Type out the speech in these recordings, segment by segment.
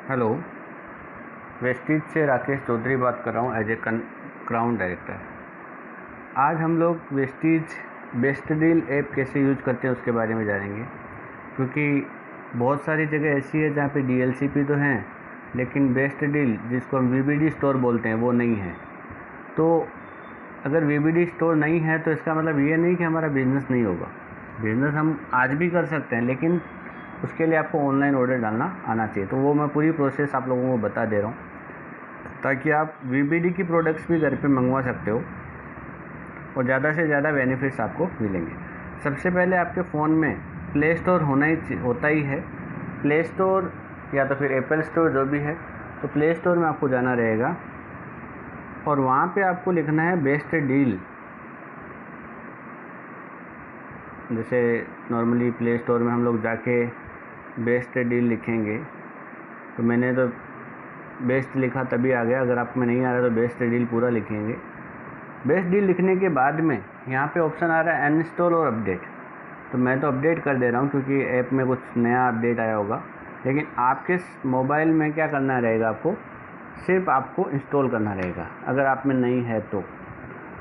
Hello, Vestige से राकेश चौधरी बात कर रहा हूँ एज ए क्राउन डायरेक्टर। आज हम लोग वेस्टीज बेस्ट डील ऐप कैसे यूज करते हैं उसके बारे में जानेंगे, क्योंकि बहुत सारी जगह ऐसी है जहाँ पे डीएलसीपी तो हैं लेकिन बेस्ट डील जिसको हम वीबीडी स्टोर बोलते हैं वो नहीं है। तो अगर वीबीडी स्टोर नहीं है तो इसका मतलब ये नहीं कि हमारा बिज़नेस नहीं होगा। बिज़नेस हम आज भी कर सकते हैं, लेकिन उसके लिए आपको ऑनलाइन ऑर्डर डालना आना चाहिए। तो वो मैं पूरी प्रोसेस आप लोगों को बता दे रहा हूँ ताकि आप वीबीडी की प्रोडक्ट्स भी घर पे मंगवा सकते हो और ज़्यादा से ज़्यादा बेनिफिट्स आपको मिलेंगे। सबसे पहले आपके फ़ोन में प्ले स्टोर होता ही है। प्ले स्टोर या तो फिर एप्पल स्टोर जो भी है, तो प्ले स्टोर में आपको जाना रहेगा और वहाँ पे आपको लिखना है बेस्ट डील। जैसे नॉर्मली प्ले स्टोर में हम लोग जाके बेस्ट डील लिखेंगे, तो मैंने तो बेस्ट लिखा तभी आ गया। अगर आप में नहीं आ रहा तो बेस्ट डील पूरा लिखेंगे। बेस्ट डील लिखने के बाद में यहाँ पे ऑप्शन आ रहा है अनइंस्टॉल और अपडेट। तो मैं तो अपडेट कर दे रहा हूँ क्योंकि ऐप में कुछ नया अपडेट आया होगा, लेकिन आपके मोबाइल में क्या करना रहेगा, सिर्फ आपको इंस्टॉल करना रहेगा अगर आप में नहीं है तो।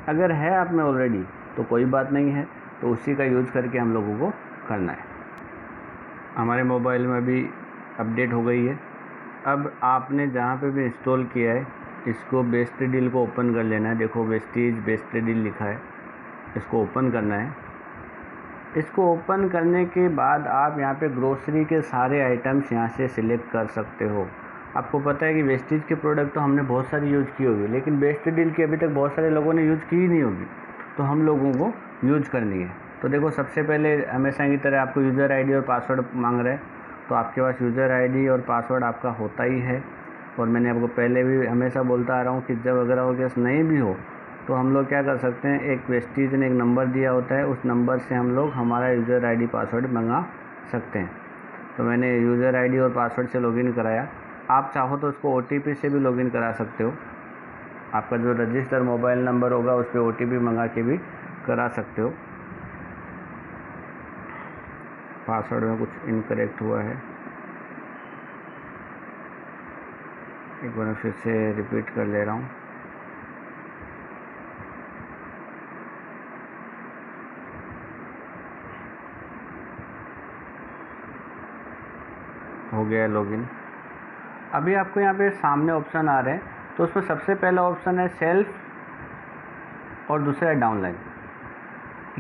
अगर है आप में ऑलरेडी तो कोई बात नहीं है, तो उसी का यूज़ करके हम लोगों को करना है। हमारे मोबाइल में भी अपडेट हो गई है। अब आपने जहाँ पे भी इंस्टॉल किया है इसको बेस्ट डील को ओपन कर लेना है। देखो वेस्टीज बेस्ट डील लिखा है, इसको ओपन करना है। इसको ओपन करने के बाद आप यहाँ पे ग्रोसरी के सारे आइटम्स यहाँ से सिलेक्ट कर सकते हो। आपको पता है कि वेस्टीज के प्रोडक्ट तो हमने बहुत सारी यूज़ की होगी, लेकिन बेस्ट डील की अभी तक बहुत सारे लोगों ने यूज़ की ही नहीं होगी, तो हम लोगों को यूज करनी है। तो देखो सबसे पहले हमेशा की तरह आपको यूज़र आईडी और पासवर्ड मांग रहा है, तो आपके पास यूज़र आईडी और पासवर्ड आपका होता ही है। और मैंने आपको पहले भी हमेशा बोलता आ रहा हूँ कि जब अगर आपके पास नहीं भी हो तो हम लोग क्या कर सकते हैं, एक वेस्टीज ने एक नंबर दिया होता है, उस नंबर से हम लोग हमारा यूज़र आईडी पासवर्ड मंगा सकते हैं। तो मैंने यूज़र आईडी और पासवर्ड से लॉगिन कराया। आप चाहो तो उसको ओटीपी से भी लॉगिन करा सकते हो। आपका जो रजिस्टर मोबाइल नंबर होगा उस पर ओटीपी मंगा के भी करा सकते हो। पासवर्ड में कुछ इनकरेक्ट हुआ है, एक बार फिर से रिपीट कर ले रहा हूँ। हो गया लॉगिन। अभी आपको यहाँ पे सामने ऑप्शन आ रहे हैं, तो उसमें सबसे पहला ऑप्शन है सेल्फ और दूसरा है डाउनलाइन।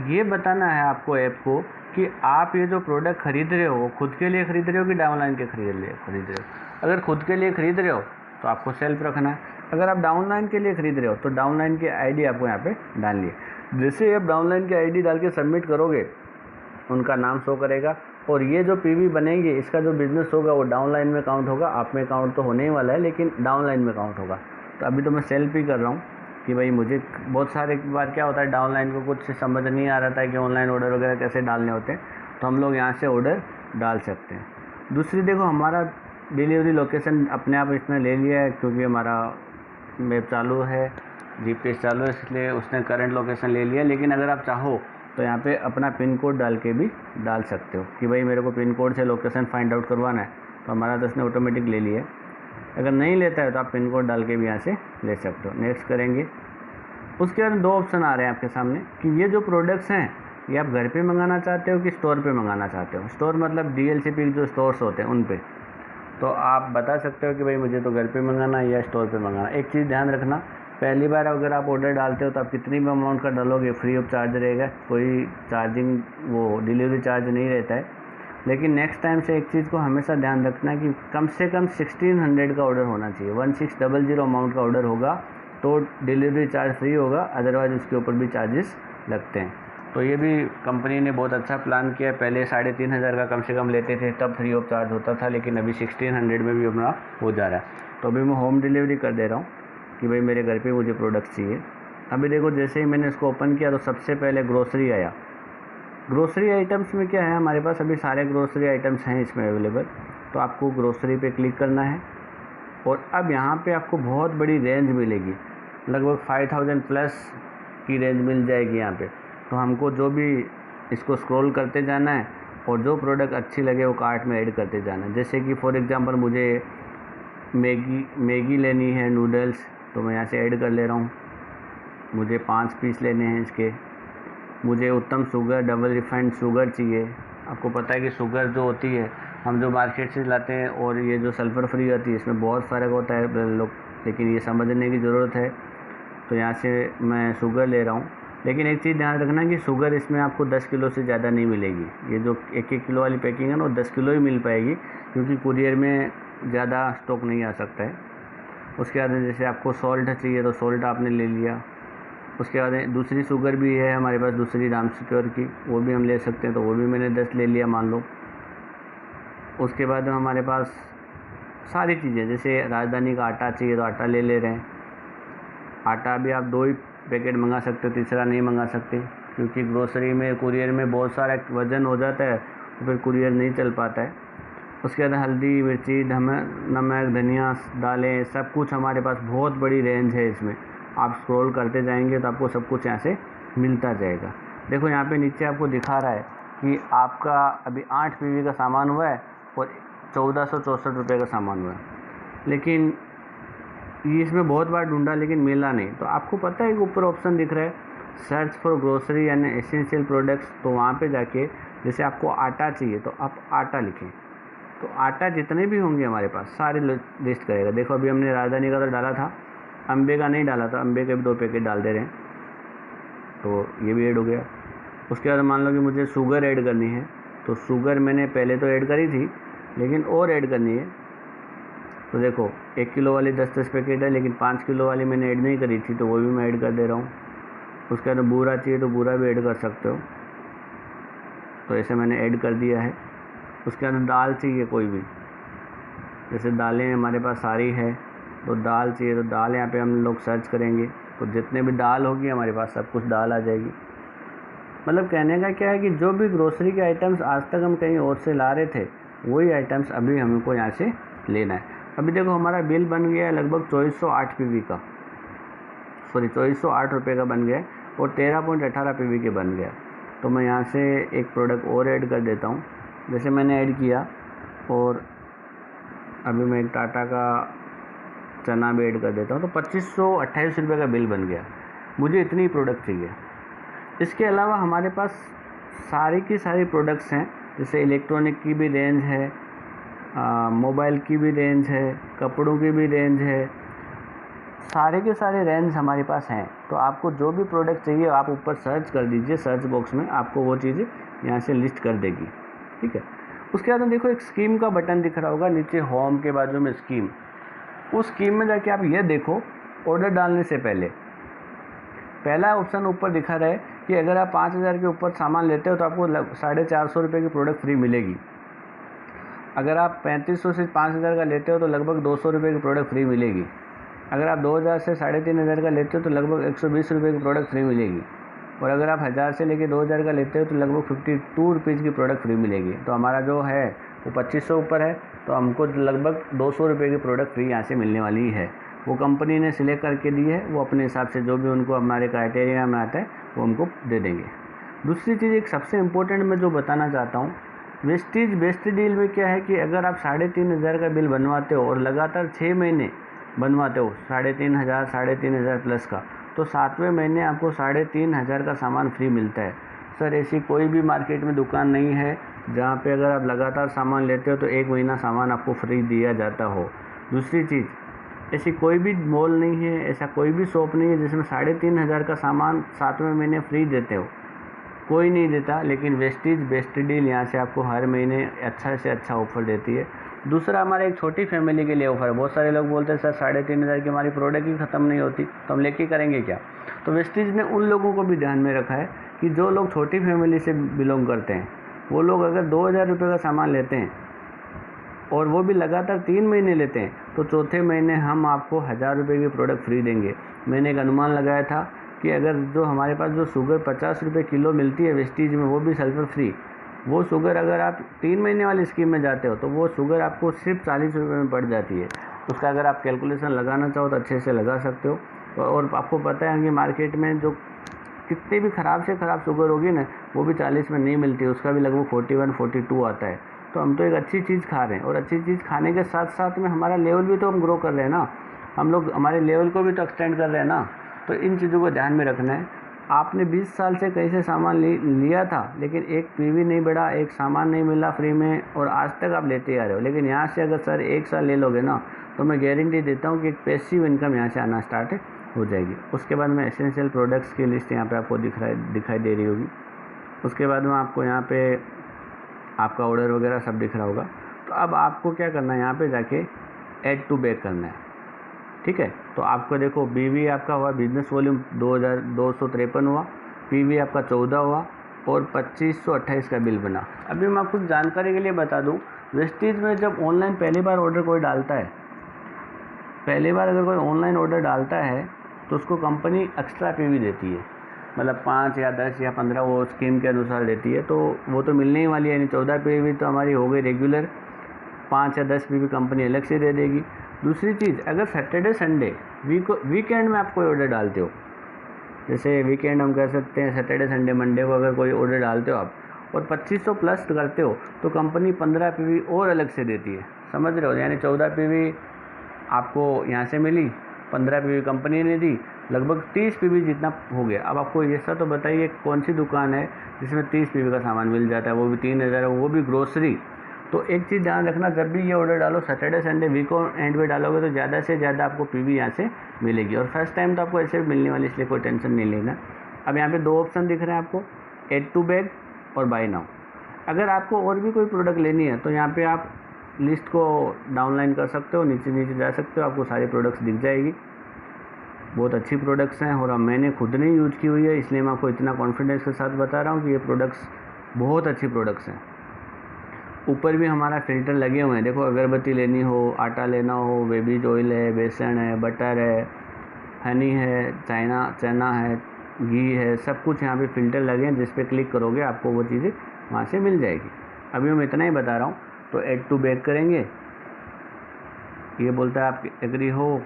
ये बताना है आपको ऐप को कि आप ये जो प्रोडक्ट खरीद रहे हो वो खुद के लिए खरीद रहे हो कि डाउनलाइन के खरीद रहे हो। अगर खुद के लिए खरीद रहे हो तो आपको सेल्फ रखना है। अगर आप डाउनलाइन के लिए खरीद रहे हो तो डाउनलाइन की आईडी आपको यहाँ पे डालनी है। जैसे आप डाउनलाइन की आईडी डाल के सबमिट करोगे, उनका नाम शो करेगा और ये जो पीवी बनेंगे इसका जो बिज़नेस होगा वो डाउनलाइन में काउंट होगा। आप में काउंट तो होने ही वाला है, लेकिन डाउनलाइन में काउंट होगा। तो अभी तो मैं सेल्फ ही कर रहा हूँ कि भाई मुझे बहुत सारे बार क्या होता है, डाउनलाइन को कुछ समझ नहीं आ रहा था कि ऑनलाइन ऑर्डर वगैरह कैसे डालने होते हैं, तो हम लोग यहाँ से ऑर्डर डाल सकते हैं। दूसरी देखो, हमारा डिलीवरी लोकेशन अपने आप इसने ले लिया है क्योंकि हमारा मैप चालू है, जीपीएस चालू है, इसलिए उसने करंट लोकेशन ले लिया। लेकिन अगर आप चाहो तो यहाँ पे अपना पिन कोड डाल के भी डाल सकते हो कि भाई मेरे को पिन कोड से लोकेशन फाइंड आउट करवाना है, तो हमारा तो उसने ऑटोमेटिक ले लिया है। अगर नहीं लेता है तो आप पिन कोड डाल के भी यहाँ से ले सकते हो। नेक्स्ट करेंगे। उसके बाद दो ऑप्शन आ रहे हैं आपके सामने कि ये जो प्रोडक्ट्स हैं ये आप घर पे मंगाना चाहते हो कि स्टोर पे मंगाना चाहते हो। स्टोर मतलब डीएलसीपी जो स्टोर्स होते हैं उन पे। तो आप बता सकते हो कि भाई मुझे तो घर पे मंगाना है या स्टोर पे मंगाना। एक चीज़ ध्यान रखना, पहली बार अगर आप ऑर्डर डालते हो तो आप कितनी भी अमाउंट का डालोगे फ्री ऑफ चार्ज रहेगा, कोई चार्जिंग वो डिलीवरी चार्ज नहीं रहता है। लेकिन नेक्स्ट टाइम से एक चीज़ को हमेशा ध्यान रखना कि कम से कम 1600 का ऑर्डर होना चाहिए। 1600 अमाउंट का ऑर्डर होगा तो डिलीवरी चार्ज फ्री होगा, अदरवाइज़ उसके ऊपर भी चार्जेस लगते हैं। तो ये भी कंपनी ने बहुत अच्छा प्लान किया है। पहले 3500 का कम से कम लेते थे तब फ्री ऑफ चार्ज होता था, लेकिन अभी 1600 में भी अपना हो जा रहा है। तो अभी मैं होम डिलीवरी कर दे रहा हूँ कि भाई मेरे घर पे मुझे प्रोडक्ट्स चाहिए। अभी देखो जैसे ही मैंने इसको ओपन किया तो सबसे पहले ग्रोसरी आया। ग्रोसरी आइटम्स में क्या है, हमारे पास अभी सारे ग्रोसरी आइटम्स हैं इसमें अवेलेबल। तो आपको ग्रोसरी पे क्लिक करना है और अब यहाँ पे आपको बहुत बड़ी रेंज मिलेगी, लगभग 5000 प्लस की रेंज मिल जाएगी यहाँ पे। तो हमको जो भी इसको स्क्रॉल करते जाना है और जो प्रोडक्ट अच्छी लगे वो कार्ट में ऐड करते जाना है। जैसे कि फॉर एग्जांपल मुझे मैगी लेनी है, नूडल्स, तो मैं यहाँ से ऐड कर ले रहा हूँ। मुझे 5 पीस लेने हैं इसके। मुझे उत्तम शुगर, डबल रिफाइंड शुगर चाहिए। आपको पता है कि शुगर जो होती है हम जो मार्केट से लाते हैं और ये जो सल्फ़र फ्री होती है इसमें बहुत फ़र्क होता है लोग, लेकिन ये समझने की ज़रूरत है। तो यहाँ से मैं शुगर ले रहा हूँ। लेकिन एक चीज़ ध्यान रखना कि शुगर इसमें आपको 10 किलो से ज़्यादा नहीं मिलेगी। ये जो 1-1 किलो वाली पैकिंग है ना, वो 10 किलो ही मिल पाएगी, क्योंकि कुरियर में ज़्यादा स्टॉक नहीं आ सकता है। उसके बाद जैसे आपको सॉल्ट चाहिए तो सॉल्ट आपने ले लिया। उसके बाद दूसरी शुगर भी है हमारे पास, दूसरी राम सिक्योर की, वो भी हम ले सकते हैं, तो वो भी मैंने 10 ले लिया मान लो। उसके बाद हमारे पास सारी चीज़ें, जैसे राजधानी का आटा चाहिए तो आटा ले रहे हैं। आटा भी आप 2 ही पैकेट मंगा सकते हो, तीसरा नहीं मंगा सकते, क्योंकि ग्रोसरी में कुरियर में बहुत सारा वज़न हो जाता है तो फिर कुरियर नहीं चल पाता है। उसके बाद हल्दी, मिर्ची, नमक, धनिया, दालें, सब कुछ हमारे पास बहुत बड़ी रेंज है इसमें। आप स्क्रॉल करते जाएंगे तो आपको सब कुछ यहाँ से मिलता जाएगा। देखो यहाँ पे नीचे आपको दिखा रहा है कि आपका अभी 8 पीवी का सामान हुआ है और 1464 रुपये का सामान हुआ है, लेकिन ये इसमें बहुत बार ढूंढा लेकिन मिला नहीं। तो आपको पता है कि ऊपर ऑप्शन दिख रहा है सर्च फॉर ग्रोसरी यानी एसेंशियल प्रोडक्ट्स, तो वहाँ पे जाके जैसे आपको आटा चाहिए तो आप आटा लिखें, तो आटा जितने भी होंगे हमारे पास सारे लिस्ट करेगा। देखो अभी हमने राजधानी का तो डाला था, अम्बे का नहीं डाला था, अम्बे के भी 2 पैकेट डाल दे रहे हैं, तो ये भी ऐड हो गया। उसके बाद मान लो कि मुझे शुगर ऐड करनी है, तो शुगर मैंने पहले तो ऐड करी थी लेकिन और ऐड करनी है। तो देखो 1 किलो वाली 10-10 पैकेट है, लेकिन 5 किलो वाली मैंने ऐड नहीं करी थी, तो वो भी मैं ऐड कर दे रहा हूँ। उसके बाद बूरा चाहिए तो बूरा भी ऐड कर सकते हो, तो ऐसे मैंने ऐड कर दिया है। उसके अंदर दाल चाहिए कोई भी, जैसे दालें हमारे पास सारी है, तो दाल चाहिए तो दाल यहाँ पे हम लोग सर्च करेंगे तो जितने भी दाल होगी हमारे पास सब कुछ दाल आ जाएगी। मतलब कहने का क्या है कि जो भी ग्रोसरी के आइटम्स आज तक हम कहीं और से ला रहे थे वही आइटम्स अभी हमको यहाँ से लेना है। अभी देखो हमारा बिल बन गया है लगभग 2408 पीवी का, सॉरी 2408 रुपये का बन गया है और 13.18 पीवी के बन गया। तो मैं यहाँ से एक प्रोडक्ट और ऐड कर देता हूँ, जैसे मैंने ऐड किया, और अभी मैं एक टाटा का चना भी ऐड कर देता हूँ, तो 2528 रुपये का बिल बन गया। मुझे इतनी प्रोडक्ट चाहिए। इसके अलावा हमारे पास सारी की सारी प्रोडक्ट्स हैं, जैसे इलेक्ट्रॉनिक की भी रेंज है, मोबाइल की भी रेंज है, कपड़ों की भी रेंज है, सारे के सारे रेंज हमारे पास हैं। तो आपको जो भी प्रोडक्ट चाहिए आप ऊपर सर्च कर दीजिए, सर्च बॉक्स में आपको वो चीज़ें यहाँ से लिस्ट कर देगी, ठीक है। उसके बाद देखो एक स्कीम का बटन दिख रहा होगा नीचे होम के बाजू में स्कीम, उस स्कीम में जाके आप ये देखो ऑर्डर डालने से पहले पहला ऑप्शन ऊपर दिखा रहा है कि अगर आप 5000 के ऊपर सामान लेते हो तो आपको 450 रुपये की प्रोडक्ट फ्री मिलेगी। अगर आप 3500 से 5000 का लेते हो तो लगभग 200 रुपये की प्रोडक्ट फ्री मिलेगी। अगर आप 2000 से 3500 का लेते हो तो लगभग 120 रुपये की प्रोडक्ट फ्री मिलेगी। और अगर आप 1000 से लेकर 2000 का लेते हो तो लगभग 52 रुपीज़ की प्रोडक्ट फ्री मिलेगी। तो हमारा जो है वो 2500 ऊपर है, तो हमको लगभग 200 रुपये की प्रोडक्ट फ्री यहाँ से मिलने वाली है। वो कंपनी ने सिलेक्ट करके दी है, वो अपने हिसाब से जो भी उनको हमारे क्राइटेरिया में आता है वो हमको दे देंगे। दूसरी चीज़ एक सबसे इम्पोर्टेंट मैं जो बताना चाहता हूँ, वेस्टेज बेस्ट डील में क्या है कि अगर आप 3500 का बिल बनवाते हो और लगातार 6 महीने बनवाते हो 3500 प्लस का, तो 7वें महीने आपको 3500 का सामान फ्री मिलता है। सर ऐसी कोई भी मार्केट में दुकान नहीं है जहाँ पे अगर आप लगातार सामान लेते हो तो 1 महीना सामान आपको फ्री दिया जाता हो। दूसरी चीज़, ऐसी कोई भी मॉल नहीं है, ऐसा कोई भी शॉप नहीं है जिसमें 3500 का सामान 7वें महीने फ्री देते हो, कोई नहीं देता। लेकिन वेस्टेज बेस्ट डील यहाँ से आपको हर महीने अच्छा से अच्छा ऑफर देती है। दूसरा हमारे एक छोटी फैमिली के लिए ऑफर है। बहुत सारे लोग बोलते हैं सर 3500 की हमारी प्रोडक्ट ही ख़त्म नहीं होती तो हम लेके करेंगे क्या। तो वेस्टेज ने उन लोगों को भी ध्यान में रखा है कि जो लोग छोटी फैमिली से बिलोंग करते हैं, वो लोग अगर 2000 रुपये का सामान लेते हैं और वो भी लगातार 3 महीने लेते हैं, तो चौथे महीने हम आपको 1000 रुपये की प्रोडक्ट फ्री देंगे। मैंने एक अनुमान लगाया था कि अगर जो हमारे पास जो शुगर 50 रुपये किलो मिलती है वेस्टेज में, वो भी सल्फर फ्री, वो शुगर अगर आप 3 महीने वाली स्कीम में जाते हो तो वो शुगर आपको सिर्फ 40 रुपये में पड़ जाती है। उसका अगर आप कैलकुलेशन लगाना चाहो तो अच्छे से लगा सकते हो। और आपको पता है कि मार्केट में जो कितनी भी ख़राब से ख़राब शुगर होगी ना, वो भी 40 में नहीं मिलती, उसका भी लगभग 41-42 आता है। तो हम तो एक अच्छी चीज़ खा रहे हैं, और अच्छी चीज़ खाने के साथ साथ में हमारा लेवल भी तो हम ग्रो कर रहे हैं ना, हम लोग हमारे लेवल को भी तो एक्सटेंड कर रहे हैं ना। तो इन चीज़ों को ध्यान में रखना है। आपने 20 साल से कहीं से सामान लिया था, लेकिन एक पीवी नहीं बढ़ा, एक सामान नहीं मिला फ्री में, और आज तक आप लेते आ रहे हो। लेकिन यहाँ से अगर सर 1 साल ले लोगे ना, तो मैं गारंटी देता हूँ कि एक पैसिव इनकम यहाँ से आना स्टार्ट हो जाएगी। उसके बाद में एसेंशियल प्रोडक्ट्स की लिस्ट यहाँ पे आपको दिखाई दे रही होगी। उसके बाद में आपको यहाँ पे आपका ऑर्डर वगैरह सब दिख रहा होगा। तो अब आपको क्या करना है, यहाँ पे जाके ऐड टू बैक करना है, ठीक है। तो आपको देखो बीवी आपका हुआ, बिजनेस वॉल्यूम 2253 हुआ, पीवी आपका 14 हुआ, और 2528 का बिल बना। अभी मैं आपको जानकारी के लिए बता दूं, वेस्टीज में जब ऑनलाइन पहली बार ऑर्डर कोई डालता है, पहली बार अगर कोई ऑनलाइन ऑर्डर डालता है तो उसको कंपनी एक्स्ट्रा पीवी देती है, मतलब 5 या 10 या 15 वो स्कीम के अनुसार देती है। तो वो तो मिलने ही वाली है, यानी 14 पीवी तो हमारी हो गई रेगुलर, 5 या 10 पीवी कंपनी अलग से दे देगी। दूसरी चीज़, अगर सैटरडे संडे वीकेंड में आप कोई ऑर्डर डालते हो, जैसे वीकेंड हम कह सकते हैं सैटरडे संडे मंडे को अगर कोई ऑर्डर डालते हो आप और 2500 प्लस करते हो, तो कंपनी 15 पीवी और अलग से देती है, समझ रहे हो। यानी 14 पीवी आपको यहाँ से मिली, 15 पीवी कंपनी ने दी, लगभग 30 पीवी जितना हो गया। अब आपको ऐसा तो बताइए कौन सी दुकान है जिसमें 30 पीवी का सामान मिल जाता है, वो भी 3000, वो भी ग्रोसरी। तो एक चीज़ ध्यान रखना, जब भी ये ऑर्डर डालो सैटरडे संडे वीक एंड पे डालोगे तो ज़्यादा से ज़्यादा आपको पीवी यहाँ से मिलेगी, और फर्स्ट टाइम तो आपको ऐसे भी मिलने वाली, इसलिए कोई टेंशन नहीं लेना। अब यहाँ पे 2 ऑप्शन दिख रहे हैं आपको, ऐड टू बैग और बाय नाउ। अगर आपको और भी कोई प्रोडक्ट लेनी है तो यहाँ पे आप लिस्ट को डाउनलाइन कर सकते हो, नीचे नीचे जा सकते हो, आपको सारी प्रोडक्ट्स दिख जाएगी। बहुत अच्छी प्रोडक्ट्स हैं, और अब मैंने खुद नहीं यूज़ की हुई है, इसलिए मैं आपको इतना कॉन्फिडेंस के साथ बता रहा हूँ कि ये प्रोडक्ट्स बहुत अच्छी प्रोडक्ट्स हैं। ऊपर भी हमारा फ़िल्टर लगे हुए हैं, देखो अगरबत्ती लेनी हो, आटा लेना हो, बेबीज ऑयल है, बेसन है, बटर है, हनी है, चना है, घी है, सब कुछ यहाँ पे फ़िल्टर लगे हैं। जिस पे क्लिक करोगे आपको वो चीज़ें वहाँ से मिल जाएगी। अभी मैं इतना ही बता रहा हूँ। तो ऐड टू बैग करेंगे, ये बोलता है आप एग्री हो,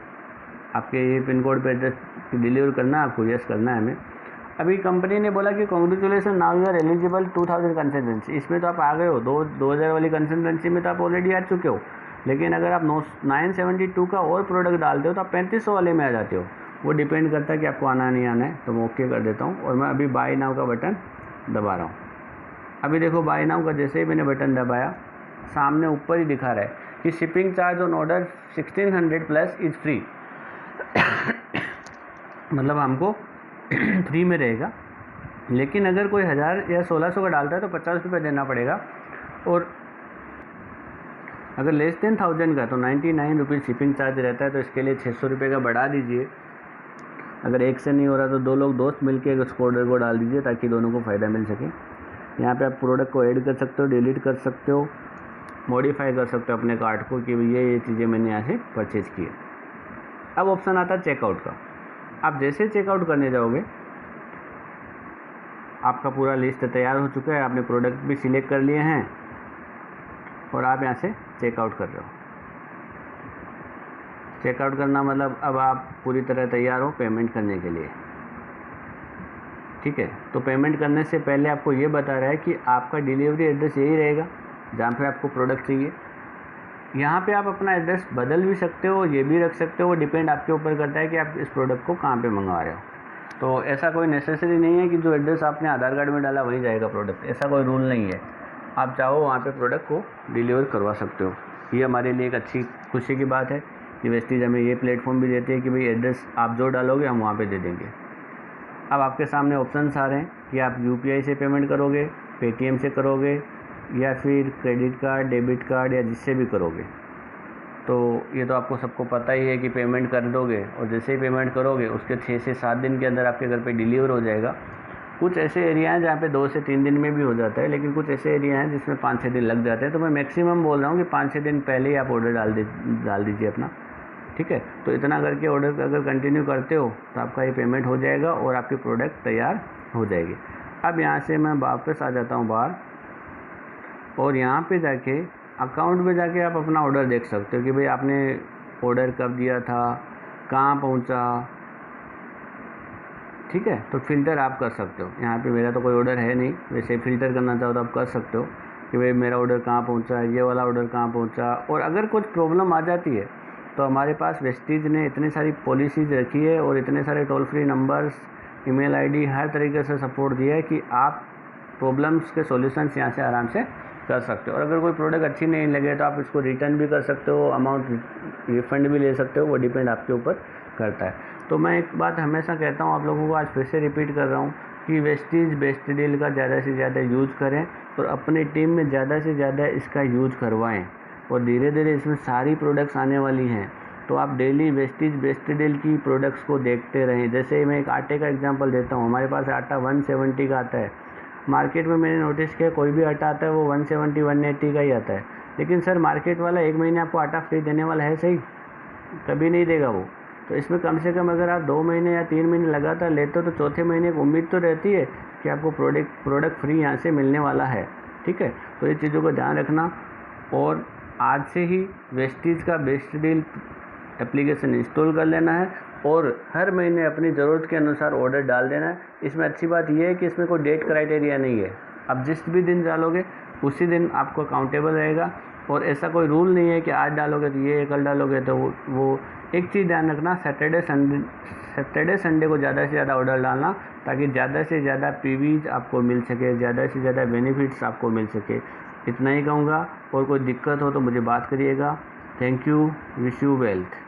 आपके ये पिन कोड पे एड्रेस डिलीवर करना है आपको, यस करना है हमें। अभी कंपनी ने बोला कि congratulation, now you are eligible 2000 consultancy. इसमें तो आप आ गए हो, 2000 वाली कंसल्टेंसी में तो आप ऑलरेडी आ चुके हो। लेकिन अगर आप 972 का और प्रोडक्ट डालते हो तो आप 3500 वाले में आ जाते हो। वो डिपेंड करता है कि आपको आना नहीं आना है। तो मैं ओके कर देता हूँ, और मैं अभी बाय नाउ का बटन दबा रहा हूँ। अभी देखो बाय नाउ का जैसे ही मैंने बटन दबाया, सामने ऊपर ही दिखा रहा है कि shipping charge on order 1600 plus is free. मतलब हमको फ्री में रहेगा। लेकिन अगर कोई 1000 या 1600 का डालता है तो 50 रुपये देना पड़ेगा, और अगर लेस देन 1000 का तो 99 रुपीज़ शिपिंग चार्ज रहता है। तो इसके लिए 600 रुपये का बढ़ा दीजिए। अगर एक से नहीं हो रहा तो 2 लोग दोस्त मिलकर उस ऑर्डर को डाल दीजिए, ताकि दोनों को फ़ायदा मिल सके। यहाँ पे आप प्रोडक्ट को ऐड कर सकते हो, डिलीट कर सकते हो, मॉडिफाई कर सकते हो अपने कार्ट को कि ये चीज़ें मैंने यहाँ से परचेज़ की है। अब ऑप्शन आता है चेकआउट का। आप जैसे चेकआउट करने जाओगे, आपका पूरा लिस्ट तैयार हो चुका है, आपने प्रोडक्ट भी सिलेक्ट कर लिए हैं, और आप यहाँ से चेकआउट कर रहे हो। चेकआउट करना मतलब अब आप पूरी तरह तैयार हो पेमेंट करने के लिए, ठीक है। तो पेमेंट करने से पहले आपको ये बता रहा है कि आपका डिलीवरी एड्रेस यही रहेगा जहाँ पे आपको प्रोडक्ट चाहिए। यहाँ पे आप अपना एड्रेस बदल भी सकते हो, ये भी रख सकते हो, वो डिपेंड आपके ऊपर करता है कि आप इस प्रोडक्ट को कहाँ पे मंगवा रहे हो। तो ऐसा कोई नेसेसरी नहीं है कि जो एड्रेस आपने आधार कार्ड में डाला वहीं जाएगा प्रोडक्ट, ऐसा कोई रूल नहीं है। आप चाहो वहाँ पे प्रोडक्ट को डिलीवर करवा सकते हो। ये हमारे लिए एक अच्छी खुशी की बात है कि वेस्टीज हमें ये प्लेटफॉर्म भी देती है कि भाई एड्रेस आप जो डालोगे हम वहाँ पे दे देंगे। अब आपके सामने ऑप्शंस आ रहे हैं कि आप यूपीआई से पेमेंट करोगे, पेटीएम से करोगे, या फिर क्रेडिट कार्ड, डेबिट कार्ड, या जिससे भी करोगे। तो ये तो आपको सबको पता ही है कि पेमेंट कर दोगे, और जैसे ही पेमेंट करोगे उसके 6 से 7 दिन के अंदर आपके घर पे डिलीवर हो जाएगा। कुछ ऐसे एरिया हैं जहाँ पे 2 से 3 दिन में भी हो जाता है, लेकिन कुछ ऐसे एरिया हैं जिसमें 5-6 दिन लग जाते हैं। तो मैं मैक्सिमम बोल रहा हूँ कि 5-6 दिन पहले ही आप ऑर्डर डाल दीजिए अपना, ठीक है। तो इतना करके ऑर्डर अगर कंटिन्यू करते हो तो आपका ये पेमेंट हो जाएगा और आपकी प्रोडक्ट तैयार हो जाएगी। अब यहाँ से मैं वापस आ जाता हूँ बाहर, और यहाँ पे जाके अकाउंट में जाके आप अपना ऑर्डर देख सकते हो कि भाई आपने ऑर्डर कब दिया था, कहाँ पहुँचा, ठीक है। तो फ़िल्टर आप कर सकते हो। यहाँ पे मेरा तो कोई ऑर्डर है नहीं, वैसे फ़िल्टर करना चाहो तो आप कर सकते हो। कि भाई मेरा ऑर्डर कहाँ पहुँचा, ये वाला ऑर्डर कहाँ पहुँचा। और अगर कुछ प्रॉब्लम आ जाती है तो हमारे पास वेस्टीज ने इतनी सारी पॉलिसीज़ रखी है और इतने सारे toll free numbers, email ID, हर तरीके से सपोर्ट दिया है कि आप प्रॉब्लम्स के सॉल्यूशंस यहाँ से आराम से कर सकते हो। और अगर कोई प्रोडक्ट अच्छी नहीं लगे तो आप इसको रिटर्न भी कर सकते हो, अमाउंट रिफ़ंड भी ले सकते हो, वो डिपेंड आपके ऊपर करता है। तो मैं एक बात हमेशा कहता हूँ आप लोगों को, आज फिर से रिपीट कर रहा हूँ कि वेस्टीज बेस्ट डील का ज़्यादा से ज़्यादा यूज़ करें और अपनी टीम में ज़्यादा से ज़्यादा इसका यूज़ करवाएं। और धीरे धीरे इसमें सारी प्रोडक्ट्स आने वाली हैं, तो आप डेली वेस्टीज बेस्ट डील की प्रोडक्ट्स को देखते रहें। जैसे मैं एक आटे का एग्जांपल देता हूँ, हमारे पास आटा 170 का आता है। मार्केट में मैंने नोटिस किया कोई भी आटा आता है वो 170 180 का ही आता है। लेकिन सर मार्केट वाला 1 महीने आपको आटा फ्री देने वाला है सही? कभी नहीं देगा वो। तो इसमें कम से कम अगर आप 2 महीने या 3 महीने लगातार लेते हो तो चौथे महीने एक उम्मीद तो रहती है कि आपको प्रोडक्ट फ्री यहाँ से मिलने वाला है। ठीक है, तो ये चीज़ों को ध्यान रखना और आज से ही वेस्टीज का बेस्ट डील एप्लीकेशन इंस्टॉल कर लेना है और हर महीने अपनी ज़रूरत के अनुसार ऑर्डर डाल देना है। इसमें अच्छी बात यह है कि इसमें कोई डेट क्राइटेरिया नहीं है, आप जिस भी दिन डालोगे उसी दिन आपको अकाउंटेबल रहेगा। और ऐसा कोई रूल नहीं है कि आज डालोगे तो ये, कल डालोगे तो वो। एक चीज़ ध्यान रखना, सैटरडे संडे को ज़्यादा से ज़्यादा ऑर्डर डालना ताकि ज़्यादा से ज़्यादा पीवीज आपको मिल सके, ज़्यादा से ज़्यादा बेनिफिट्स आपको मिल सके। इतना ही कहूँगा, और कोई दिक्कत हो तो मुझे बात करिएगा। Thank you, wish you wealth.